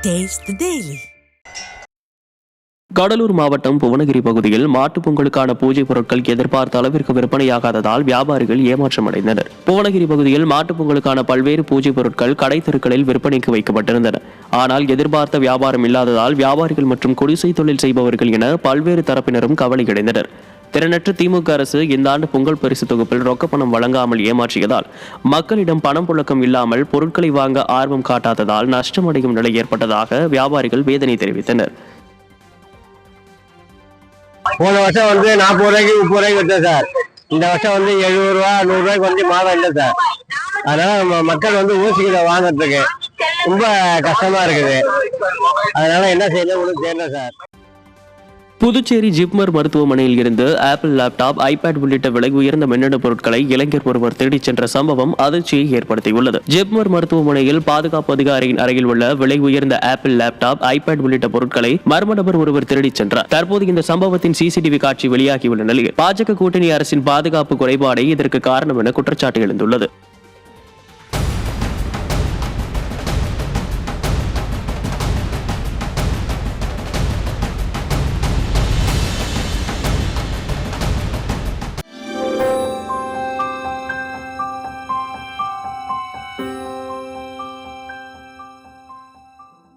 Taste the Daily. Cuddalore மாவட்டம் புவனகிரி பகுதியில் மாட்டுப் பொங்கலுக்கான பூஜை பொருட்கள் எதிர்பார்த்த அளவிற்கு விற்பனையாகாததால் வியாபாரிகள் ஏமாற்றமடைந்தனர். புவனகிரி பகுதியில் மாட்டுப் பொங்கலுக்கான பல்வேறு பூஜை பொருட்கள் கடை தெருக்களில் விற்பனைக்கு வைக்கப்பட்டிருந்தன. ஆனால் எதிர்பார்த்த வியாபாரம் இல்லாததால் வியாபாரிகள் மற்றும் குடிசை தொழில் செய்பவர்கள் என பல்வேறு தரப்பினரும் கவலையடைந்தனர். திறனற்ற திமுக அரசு இந்த ஆண்டு பொங்கல் பரிசு தொகுப்பில் ரொக்க பணம் வழங்காமல் ஏமாற்றியதால் மக்களிடம் பணம் புழக்கம் இல்லாமல் பொருட்களை வாங்க ஆர்வம் காட்டாததால் நஷ்டமடையும் நிலை ஏற்பட்டதாக வியாபாரிகள் வேதனை தெரிவித்தனர். போன வருஷம் 40 ரூபாய்க்கு 30 ரூபாய்க்கு விட்டேன் சார். இந்த வருஷம் 70 ரூபா 100 ரூபாய்க்கு மாதம் இல்லை சார். அதனால மக்கள் ஊசிகளை வாங்கறதுக்கு ரொம்ப கஷ்டமா இருக்குது. அதனால என்ன செய்யணும் ஒன்றும் தெரியல சார். புதுச்சேரி ஜிப்மர் மருத்துவமனையில் இருந்து ஆப்பிள் லேப்டாப், ஐபேட் உள்ளிட்ட விலை உயர்ந்த மின்னணு பொருட்களை இளைஞர் ஒருவர் தேடிச் சென்ற சம்பவம் அதிர்ச்சியை ஏற்படுத்தியுள்ளது. ஜிப்மர் மருத்துவமனையில் பாதுகாப்பு அதிகாரியின் அறையில் உள்ள விலை உயர்ந்த ஆப்பிள் லேப்டாப், ஐபேட் உள்ளிட்ட பொருட்களை மர்ம நபர் ஒருவர் திருடிச் சென்றார். தற்போது இந்த சம்பவத்தின் சிசிடிவி காட்சி வெளியாகியுள்ள நிலையில் பாஜக கூட்டணி அரசின் பாதுகாப்பு குறைபாடே இதற்கு காரணம் என குற்றச்சாட்டு எழுந்துள்ளது.